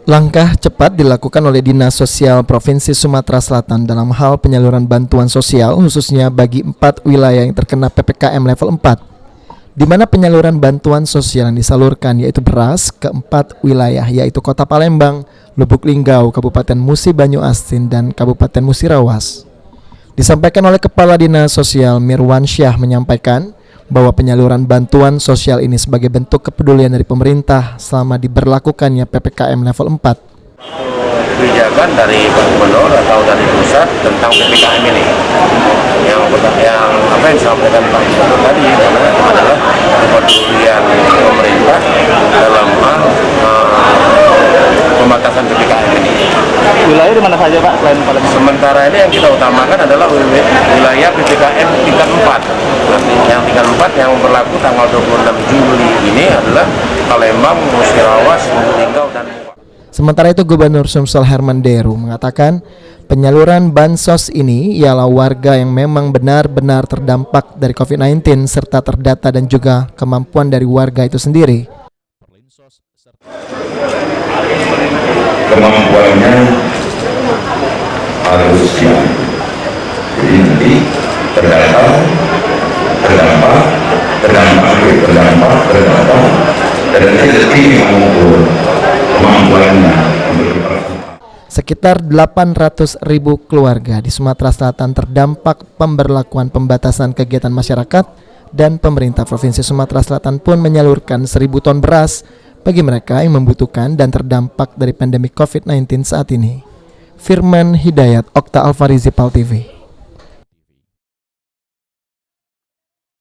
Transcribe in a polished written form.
Langkah cepat dilakukan oleh Dinas Sosial Provinsi Sumatera Selatan dalam hal penyaluran bantuan sosial khususnya bagi 4 wilayah yang terkena PPKM level 4, di mana penyaluran bantuan sosial yang disalurkan yaitu beras ke 4 wilayah yaitu Kota Palembang, Lubuk Linggau, Kabupaten Musi Banyu Asin, dan Kabupaten Musirawas. Disampaikan oleh Kepala Dinas Sosial Mirwansyah menyampaikan bahwa penyaluran bantuan sosial ini sebagai bentuk kepedulian dari pemerintah selama diberlakukannya PPKM level 4. Kebijakan dari Pak Gubernur atau dari pusat tentang PPKM ini yang apa yang disampaikan Pak Gubernur tadi adalah kepedulian pemerintah dalam hal pembatasan PPKM ini. Wilayah di mana saja Pak selain Palembang? Sementara ini yang kita utamakan adalah wilayah PPKM tingkat 4. Yang tingkat 4 yang berlaku tanggal 26 Juli ini adalah Palembang, Musirawas, Lubuk Linggau, dan Sementara itu Gubernur Sumsel Herman Deru mengatakan penyaluran bansos ini ialah warga yang memang benar-benar terdampak dari COVID-19 serta terdata dan juga kemampuan dari warga itu sendiri. Kemampuannya harus siap. Jadi nanti terdampak, dan nanti lebih mengukur kemampuannya. Sekitar 800.000 keluarga di Sumatera Selatan terdampak pemberlakuan pembatasan kegiatan masyarakat, dan pemerintah Provinsi Sumatera Selatan pun menyalurkan 1.000 ton beras bagi mereka yang membutuhkan dan terdampak dari pandemi COVID-19 saat ini. Firman Hidayat, Okta Alfarizi, PAL TV.